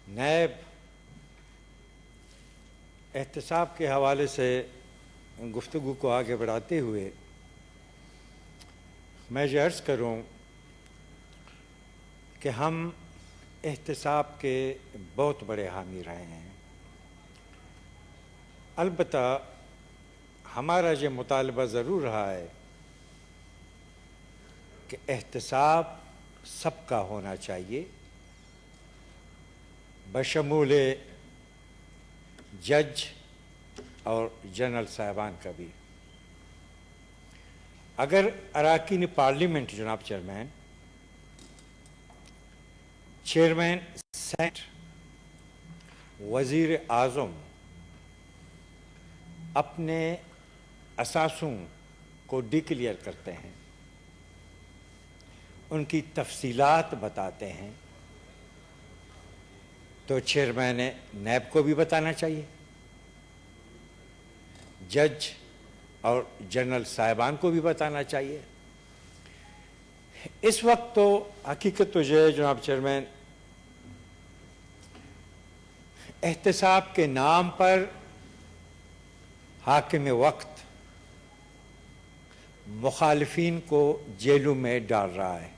NAB احتساب کے حوالے سے گفتگو کو آگے بڑھاتے ہوئے میں یہ عرض کروں کہ ہم احتساب کے بہت بڑے حامی رہے ہیں۔ البتہ ہمارا یہ مطالبہ ضرور رہا ہے کہ احتساب سب کا ہونا چاہیے، بشمول جج اور جنرل صاحبان کا بھی۔ اگر اراکین پارلیمنٹ جناب چیئرمین سینٹ، وزیر اعظم اپنے اثاثوں کو ڈکلیئر کرتے ہیں، ان کی تفصیلات بتاتے ہیں، تو چیئرمین نیب کو بھی بتانا چاہیے، جج اور جنرل صاحبان کو بھی بتانا چاہیے۔ اس وقت تو حقیقت تو یہ ہے جناب چیئرمین، احتساب کے نام پر حاکم وقت مخالفین کو جیلوں میں ڈال رہا ہے۔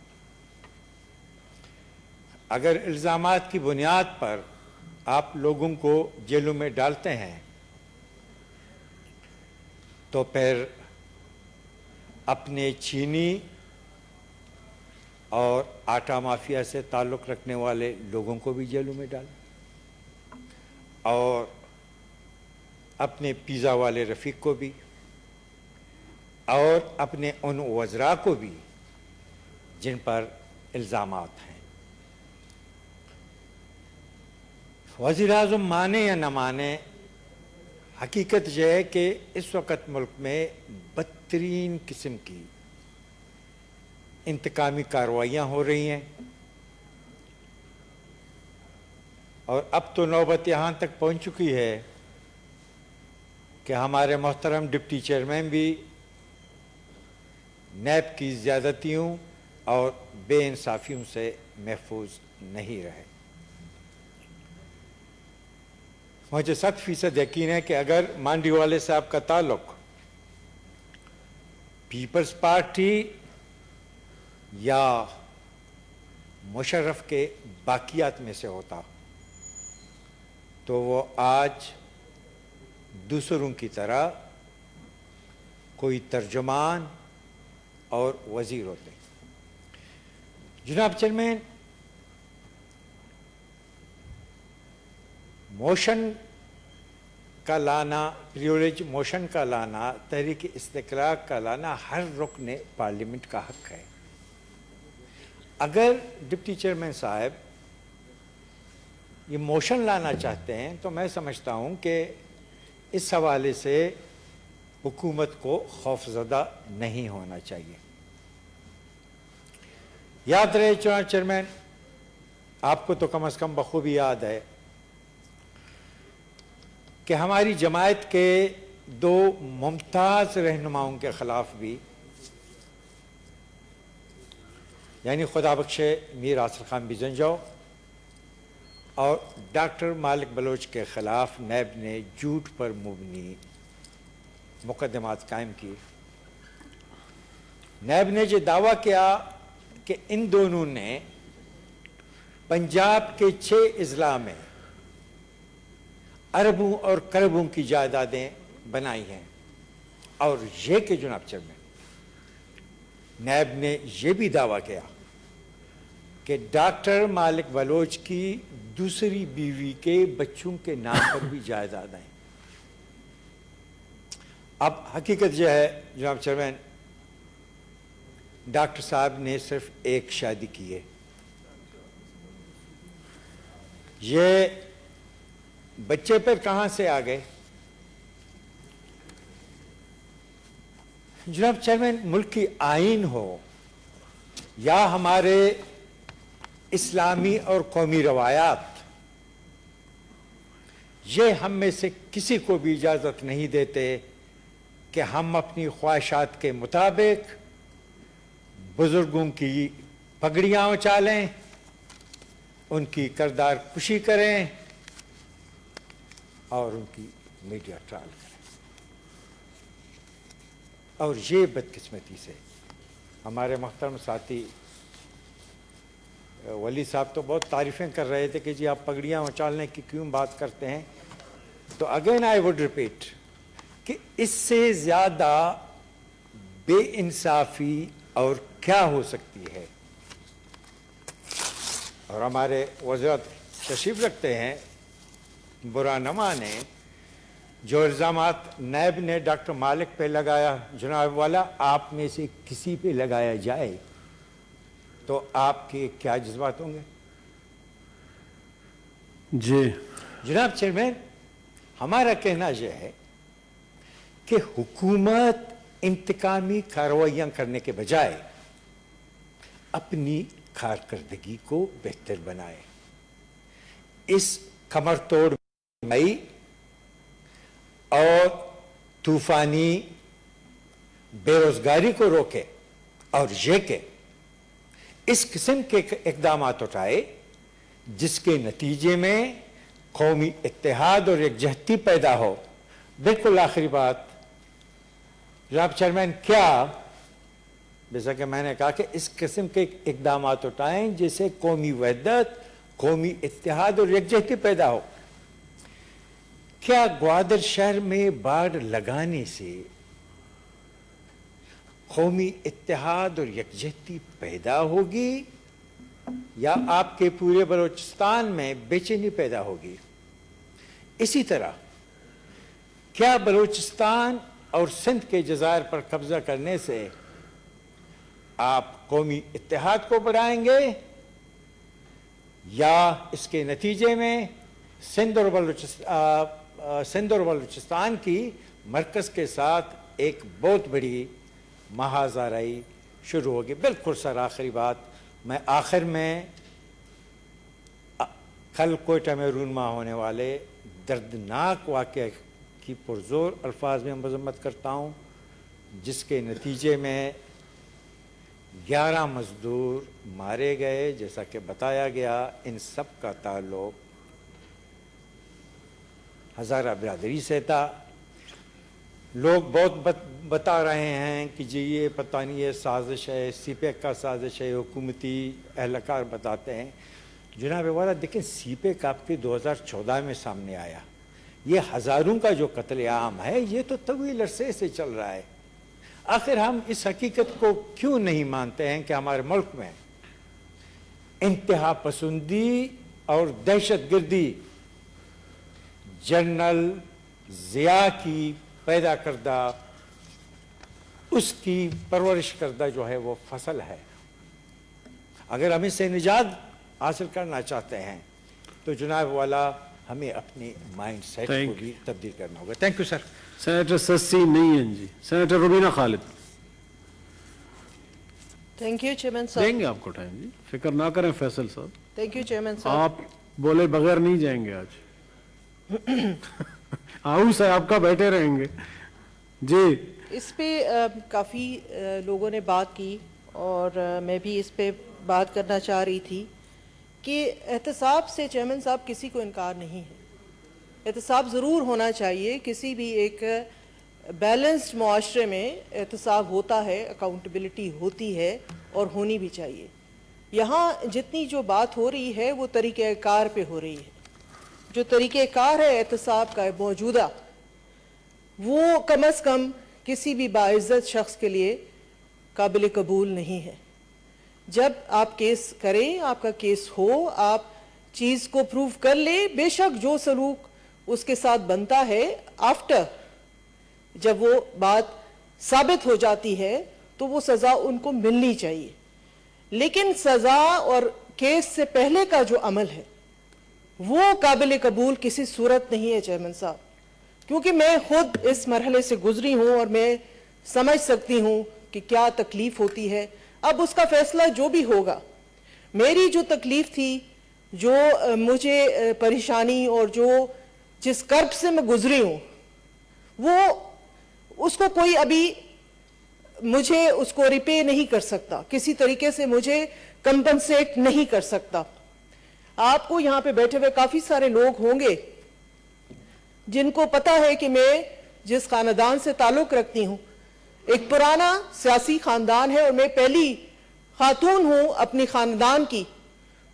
اگر الزامات کی بنیاد پر آپ لوگوں کو جیلوں میں ڈالتے ہیں تو پھر اپنے چینی اور آٹا مافیا سے تعلق رکھنے والے لوگوں کو بھی جیلوں میں ڈالیں، اور اپنے پیزا والے رفیق کو بھی، اور اپنے ان وزراء کو بھی جن پر الزامات ہیں۔ وزیر اعظم مانے یا نہ مانے، حقیقت یہ ہے کہ اس وقت ملک میں بدترین قسم کی انتقامی کارروائیاں ہو رہی ہیں، اور اب تو نوبت یہاں تک پہنچ چکی ہے کہ ہمارے محترم ڈپٹی چیئرمین بھی نیب کی زیادتیوں اور بے انصافیوں سے محفوظ نہیں رہے۔ مجھے 100% یقین ہے کہ اگر مانڈی والے صاحب کا تعلق پیپلز پارٹی یا مشرف کے باقیات میں سے ہوتا تو وہ آج دوسروں کی طرح کوئی ترجمان اور وزیر ہوتے۔ جناب چیئرمین، موشن کا لانا، پریولیج موشن کا لانا، تحریک استقلال کا لانا ہر رکن پارلیمنٹ کا حق ہے۔ اگر ڈپٹی چیئرمین صاحب یہ موشن لانا چاہتے ہیں تو میں سمجھتا ہوں کہ اس حوالے سے حکومت کو خوفزدہ نہیں ہونا چاہیے۔ یاد رہے جناب چیئرمین، آپ کو تو کم از کم بخوبی یاد ہے کہ ہماری جماعت کے 2 ممتاز رہنماؤں کے خلاف بھی، یعنی خدا بخشے میر آصر خان بیزنجو اور ڈاکٹر مالک بلوچ کے خلاف نیب نے جھوٹ پر مبنی مقدمات قائم کی۔ نیب نے یہ دعویٰ کیا کہ ان دونوں نے پنجاب کے 6 اضلاع میں اربوں اور کربوں کی جائیدادیں بنائی ہیں، اور یہ کہ جناب چیئرمین، نیب نے یہ بھی دعویٰ کیا کہ ڈاکٹر مالک بلوچ کی دوسری بیوی کے بچوں کے نام پر بھی جائیداد ہیں۔ اب حقیقت یہ ہے جناب چیئرمین، ڈاکٹر صاحب نے صرف ایک شادی کی ہے۔ یہ بچے پر کہاں سے آ گئے؟ جناب چیئرمین، ملکی آئین ہو یا ہمارے اسلامی اور قومی روایات، یہ ہم میں سے کسی کو بھی اجازت نہیں دیتے کہ ہم اپنی خواہشات کے مطابق بزرگوں کی پگڑیاں اچالیں ان کی کردار کشی کریں اور ان کی میڈیا ٹرائل کریں. اور یہ بدقسمتی سے ہمارے محترم ساتھی ولی صاحب تو بہت تعریفیں کر رہے تھے کہ جی آپ پگڑیاں اچالنے کی کیوں بات کرتے ہیں. تو اگین آئی وڈ ریپیٹ کہ اس سے زیادہ بے انصافی اور کیا ہو سکتی ہے. اور ہمارے وزیر تشریف رکھتے ہیں برا نہ مانے، جو الزامات نیب نے ڈاکٹر مالک پہ لگایا، جناب والا آپ میں سے کسی پہ لگایا جائے تو آپ کے کیا جذبات ہوں گے؟ جی جناب چیئرمین، ہمارا کہنا یہ ہے کہ حکومت انتقامی کارروائیاں کرنے کے بجائے اپنی کارکردگی کو بہتر بنائے. اس کمر توڑ مئی اور طوفانی بے روزگاری کو روکے اور یہ کہ اس قسم کے اقدامات اٹھائے جس کے نتیجے میں قومی اتحاد اور یکجہتی پیدا ہو. بالکل آخری بات جناب چیئرمین، کیا جیسا کہ میں نے کہا کہ اس قسم کے اقدامات اٹھائیں جس سے قومی وحدت، قومی اتحاد اور یکجہتی پیدا ہو. کیا گوادر شہر میں باڑ لگانے سے قومی اتحاد اور یکجہتی پیدا ہوگی یا آپ کے پورے بلوچستان میں بے چینی پیدا ہوگی؟ اسی طرح کیا بلوچستان اور سندھ کے جزائر پر قبضہ کرنے سے آپ قومی اتحاد کو بڑھائیں گے یا اس کے نتیجے میں سندھ اور بلوچستان کی مرکز کے ساتھ ایک بہت بڑی مہازارائی شروع ہوگی؟ بالکل سر آخری بات، میں آخر میں کل کوئٹہ میں رونما ہونے والے دردناک واقعہ کی پرزور الفاظ میں مذمت کرتا ہوں، جس کے نتیجے میں 11 مزدور مارے گئے. جیسا کہ بتایا گیا ان سب کا تعلق ہزارہ برادری سے تھا. لوگ بہت بتا رہے ہیں کہ جی یہ پتہ نہیں یہ سازش ہے، سی پیک کا سازش ہے، حکومتی اہلکار بتاتے ہیں. جناب والا دیکھیں، سی پیک آپ کے 2014 میں سامنے آیا. یہ ہزاروں کا جو قتل عام ہے یہ تو طویل عرصے سے چل رہا ہے. آخر ہم اس حقیقت کو کیوں نہیں مانتے ہیں کہ ہمارے ملک میں انتہا پسندی اور دہشت گردی جنرل ضیاء کی پیدا کردہ، اس کی پرورش کردہ جو ہے وہ فصل ہے. اگر ہم اس سے نجات حاصل کرنا چاہتے ہیں تو جناب والا ہمیں اپنی مائنڈ سیٹ کو بھی تبدیل کرنا ہوگا. Thank you sir. Senator Sassi نہیں ہیں ji, senator Rubina Khalid. Thank you chairman صاحب. دیں گے آپ کو ٹائم جی، فکر نہ کریں فیصل صاحب. تھینک یو چیئرمین صاحب. آپ بولے بغیر نہیں جائیں گے آج. ہاؤس ہے آپ کا، بیٹھے رہیں گے جی. اس پہ کافی لوگوں نے بات کی اور میں بھی اس پہ بات کرنا چاہ رہی تھی کہ احتساب سے چیئرمین صاحب کسی کو انکار نہیں ہے. احتساب ضرور ہونا چاہیے. کسی بھی ایک بیلنسڈ معاشرے میں احتساب ہوتا ہے، اکاؤنٹیبلٹی ہوتی ہے اور ہونی بھی چاہیے. یہاں جتنی جو بات ہو رہی ہے وہ طریقہ کار پہ ہو رہی ہے. جو طریقہ کار ہے احتساب کا موجودہ، وہ کم از کم کسی بھی باعزت شخص کے لیے قابل قبول نہیں ہے. جب آپ کیس کریں، آپ کا کیس ہو، آپ چیز کو پروف کر لیں، بے شک جو سلوک اس کے ساتھ بنتا ہے آفٹر جب وہ بات ثابت ہو جاتی ہے تو وہ سزا ان کو ملنی چاہیے. لیکن سزا اور کیس سے پہلے کا جو عمل ہے وہ قابل قبول کسی صورت نہیں ہے چیئرمین صاحب. کیونکہ میں خود اس مرحلے سے گزری ہوں اور میں سمجھ سکتی ہوں کہ کیا تکلیف ہوتی ہے. اب اس کا فیصلہ جو بھی ہوگا، میری جو تکلیف تھی، جو مجھے پریشانی اور جو جس کرب سے میں گزری ہوں، وہ اس کو کوئی ابھی مجھے اس کو ریپے نہیں کر سکتا، کسی طریقے سے مجھے کمپنسیٹ نہیں کر سکتا. آپ کو یہاں پہ بیٹھے ہوئے کافی سارے لوگ ہوں گے جن کو پتا ہے کہ میں جس خاندان سے تعلق رکھتی ہوں ایک پرانا سیاسی خاندان ہے، اور میں پہلی خاتون ہوں اپنی خاندان کی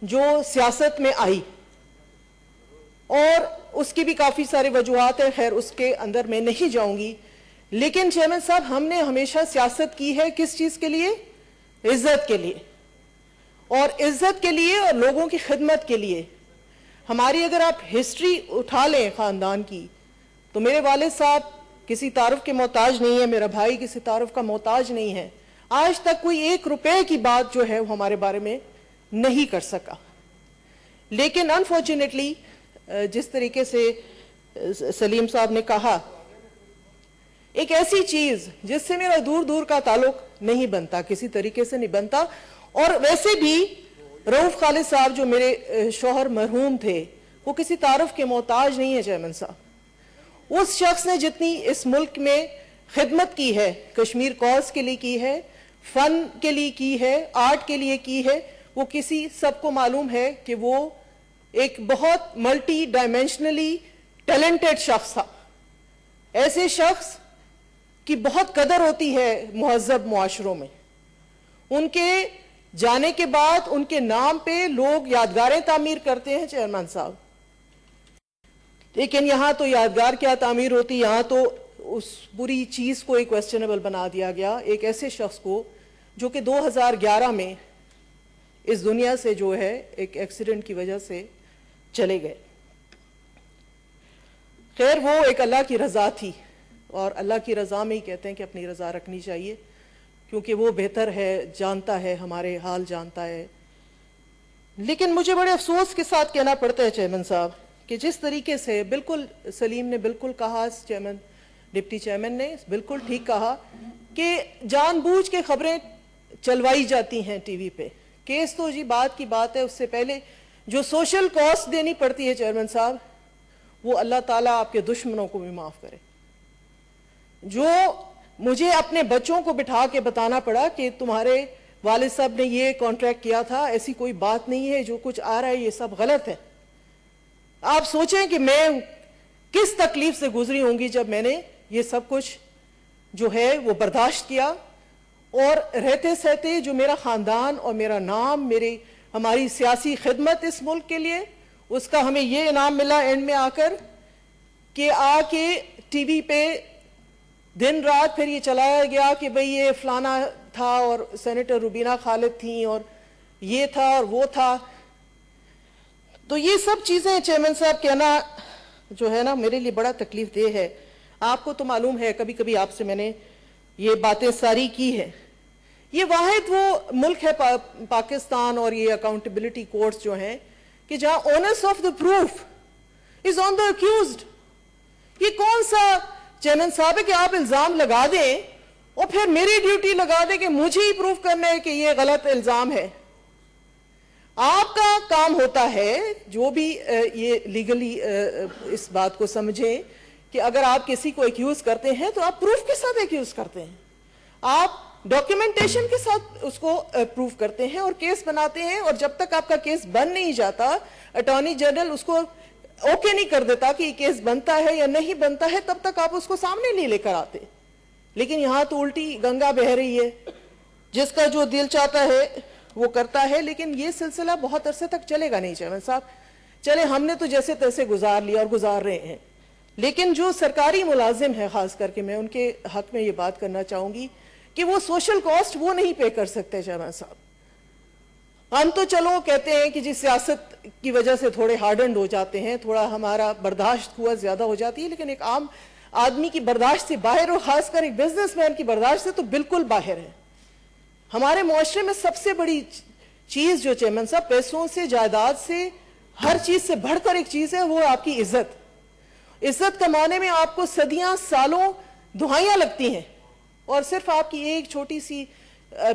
جو سیاست میں آئی، اور اس کی بھی کافی سارے وجوہات ہیں، خیر اس کے اندر میں نہیں جاؤں گی۔ لیکن چیئرمین صاحب، ہم نے ہمیشہ سیاست کی ہے کس چیز کے لیے؟ عزت کے لیے، اور عزت کے لیے اور لوگوں کی خدمت کے لیے۔ ہماری اگر آپ ہسٹری اٹھا لیں خاندان کی، تو میرے والد صاحب کسی تعارف کے محتاج نہیں ہے، میرا بھائی کسی تعارف کا محتاج نہیں ہے، آج تک کوئی 1 روپے کی بات جو ہے وہ ہمارے بارے میں نہیں کر سکا۔ لیکن انفارچونیٹلی جس طریقے سے سلیم صاحب نے کہا، ایک ایسی چیز جس سے میرا دور دور کا تعلق نہیں بنتا، کسی طریقے سے نہیں بنتا، اور ویسے بھی رؤوف خالد صاحب جو میرے شوہر مرحوم تھے وہ کسی تعارف کے محتاج نہیں ہے چیئرمین صاحب۔ اس شخص نے جتنی اس ملک میں خدمت کی ہے، کشمیر کاز کے لیے کی ہے، فن کے لیے کی ہے، آرٹ کے لیے کی ہے، وہ کسی سب کو معلوم ہے کہ وہ ایک بہت ملٹی ڈائمینشنلی ٹیلنٹڈ شخص تھا۔ ایسے شخص کی بہت قدر ہوتی ہے مہذب معاشروں میں۔ ان کے جانے کے بعد ان کے نام پہ لوگ یادگاریں تعمیر کرتے ہیں چیئرمین صاحب، لیکن یہاں تو یادگار کیا تعمیر ہوتی، یہاں تو اس پوری چیز کو ایک کویسچنیبل بنا دیا گیا، ایک ایسے شخص کو جو کہ 2011 میں اس دنیا سے جو ہے ایک ایکسیڈنٹ کی وجہ سے چلے گئے۔ خیر وہ ایک اللہ کی رضا تھی، اور اللہ کی رضا میں ہی کہتے ہیں کہ اپنی رضا رکھنی چاہیے، کیونکہ وہ بہتر ہے، جانتا ہے، ہمارے حال جانتا ہے۔ لیکن مجھے بڑے افسوس کے ساتھ کہنا پڑتا ہے چیئرمین صاحب کہ جس طریقے سے بالکل سلیم نے بالکل کہا، چیئرمین ڈپٹی چیئرمین نے بالکل ٹھیک کہا کہ جان بوجھ کے خبریں چلوائی جاتی ہیں ٹی وی پہ۔ کیس تو جی بات کی بات ہے، اس سے پہلے جو سوشل کاسٹ دینی پڑتی ہے چیئرمین صاحب، وہ اللہ تعالیٰ آپ کے دشمنوں کو بھی معاف کرے۔ جو مجھے اپنے بچوں کو بٹھا کے بتانا پڑا کہ تمہارے والد صاحب نے یہ کانٹریکٹ کیا تھا، ایسی کوئی بات نہیں ہے، جو کچھ آ رہا ہے یہ سب غلط ہے۔ آپ سوچیں کہ میں کس تکلیف سے گزری ہوں گی جب میں نے یہ سب کچھ جو ہے وہ برداشت کیا، اور رہتے سہتے جو میرا خاندان اور میرا نام، ہماری سیاسی خدمت اس ملک کے لیے، اس کا ہمیں یہ انعام ملا اینڈ میں آ کر کہ آ کے ٹی وی پہ دن رات پھر یہ چلایا گیا کہ بھئی یہ فلانا تھا اور سینیٹر روبینہ خالد تھیں اور یہ تھا اور وہ تھا۔ تو یہ سب چیزیں چیئرمین صاحب کہنا جو ہے نا میرے لیے بڑا تکلیف دہ ہے۔ آپ کو تو معلوم ہے، کبھی کبھی آپ سے میں نے یہ باتیں ساری کی ہیں۔ یہ واحد وہ ملک ہے پاکستان اور یہ اکاؤنٹیبلٹی کورٹس جو ہیں کہ جہاں owners of the proof is on the accused. یہ کون سا چیئرمین صاحب ہے کہ آپ الزام لگا دیں اور پھر میری ڈیوٹی لگا دیں کہ مجھے ہی پروف کرنا ہے کہ یہ غلط الزام ہے۔ آپ کا کام ہوتا ہے جو بھی یہ لیگلی اس بات کو سمجھیں کہ اگر آپ کسی کو ایکیوز کرتے ہیں تو آپ پروف کے ساتھ ایکیوز کرتے ہیں، آپ ڈاکیومنٹیشن کے ساتھ اس کو پروف کرتے ہیں اور کیس بناتے ہیں، اور جب تک آپ کا کیس بن نہیں جاتا، اٹارنی جنرل اس کو اوکے نہیں کر دیتا کہ یہ کیس بنتا ہے یا نہیں بنتا ہے، تب تک آپ اس کو سامنے نہیں لے کر آتے۔ لیکن یہاں تو الٹی گنگا بہ رہی ہے، جس کا جو دل چاہتا ہے وہ کرتا ہے۔ لیکن یہ سلسلہ بہت عرصے تک چلے گا نہیں چیئرمین صاحب۔ چلے ہم نے تو جیسے تیسے گزار لیا اور گزار رہے ہیں، لیکن جو سرکاری ملازم ہیں خاص کر کے میں ان کے حق میں یہ بات کرنا چاہوں گی کہ وہ سوشل کاسٹ وہ نہیں پے کر سکتے چیئرمین صاحب۔ ہم تو چلو کہتے ہیں کہ جی سیاست کی وجہ سے تھوڑے ہارڈنڈ ہو جاتے ہیں، تھوڑا ہمارا برداشت قوت زیادہ ہو جاتی ہے، لیکن ایک عام آدمی کی برداشت سے باہر، اور خاص کر ایک بزنس مین کی برداشت سے تو بالکل باہر ہے۔ ہمارے معاشرے میں سب سے بڑی چیز جو چیئرمین صاحب پیسوں سے، جائیداد سے، ہر چیز سے بڑھ کر ایک چیز ہے، وہ آپ کی عزت۔ عزت کمانے میں آپ کو صدیاں، سالوں، دہائیاں لگتی ہیں، اور صرف آپ کی ایک چھوٹی سی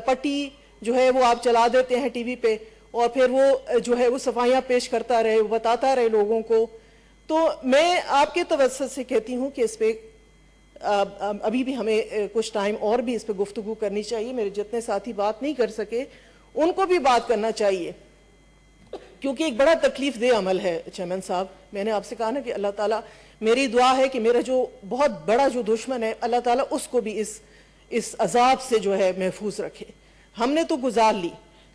پٹی جو ہے وہ آپ چلا دیتے ہیں ٹی وی پہ، اور پھر وہ جو ہے وہ صفائیاں پیش کرتا رہے، وہ بتاتا رہے لوگوں کو۔ تو میں آپ کے توسط سے کہتی ہوں کہ اس پہ ابھی بھی ہمیں کچھ ٹائم اور بھی اس پہ گفتگو کرنی چاہیے۔ میرے جتنے ساتھی بات نہیں کر سکے ان کو بھی بات کرنا چاہیے۔ کیونکہ ایک بڑا تکلیف دہ عمل ہے چیئرمین صاحب. میں نے آپ سے کہا نا کہ اللہ تعالیٰ, میری دعا ہے کہ میرا جو بہت بڑا جو دشمن ہے, اللہ تعالیٰ اس کو بھی اس عذاب سے جو ہے محفوظ رکھے. ہم نے تو گزار لی,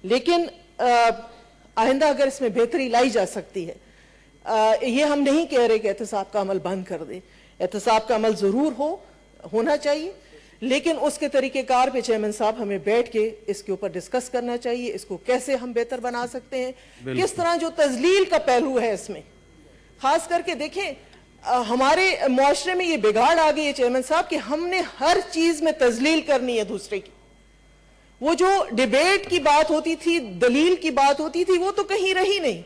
لیکن آئندہ اگر اس میں بہتری لائی جا سکتی ہے, یہ ہم نہیں کہہ رہے کہ احتساب کا عمل بند کر دیں. احتساب کا عمل ضرور ہونا چاہیے, لیکن اس کے طریقہ کار پہ چیئرمین صاحب ہمیں بیٹھ کے اس کے اوپر ڈسکس کرنا چاہیے. اس کو کیسے ہم بہتر بنا سکتے ہیں, کس طرح جو تذلیل کا پہلو ہے اس میں, خاص کر کے دیکھیں ہمارے معاشرے میں یہ بگاڑ آ گئی ہے چیئرمین صاحب کہ ہم نے ہر چیز میں تذلیل کرنی ہے دوسرے کی. وہ جو ڈیبیٹ کی بات ہوتی تھی, دلیل کی بات ہوتی تھی, وہ تو کہیں رہی نہیں.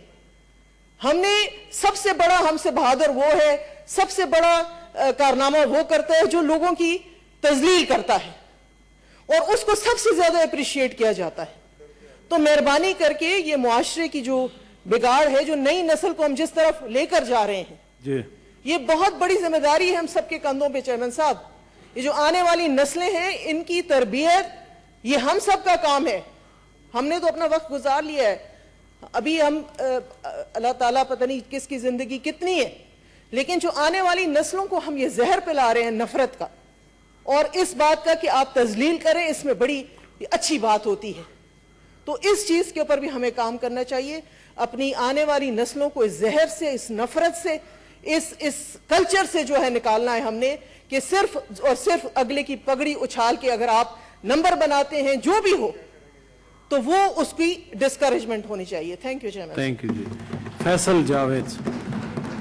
ہم نے سب سے بڑا, ہم سے بہادر وہ ہے, سب سے بڑا کارنامہ وہ کرتا ہے جو لوگوں کی تذلیل کرتا ہے, اور اس کو سب سے زیادہ اپریشیٹ کیا جاتا ہے. تو مہربانی کر کے یہ معاشرے کی جو بگاڑ ہے, جو نئی نسل کو ہم جس طرف لے کر جا رہے ہیں, جی یہ بہت بڑی ذمہ داری ہے ہم سب کے کندھوں پہ چیئرمین صاحب. یہ جو آنے والی نسلیں ہیں, ان کی تربیت یہ ہم سب کا کام ہے. ہم نے تو اپنا وقت گزار لیا ہے, ابھی ہم اللہ تعالیٰ پتہ نہیں کس کی زندگی کتنی ہے, لیکن جو آنے والی نسلوں کو ہم یہ زہر پلا رہے ہیں نفرت کا, اور اس بات کا کہ آپ تذلیل کریں, اس میں بڑی اچھی بات ہوتی ہے. تو اس چیز کے اوپر بھی ہمیں کام کرنا چاہیے. اپنی آنے والی نسلوں کو اس زہر سے, اس نفرت سے, اس کلچر سے جو ہے نکالنا ہے ہم نے, کہ صرف اور صرف اگلے کی پگڑی اچھال کے اگر آپ نمبر بناتے ہیں جو بھی ہو, تو وہ اس کی ڈسکریجمنٹ ہونی چاہیے. Thank you chairman. Thank you جی. فیصل جاوید.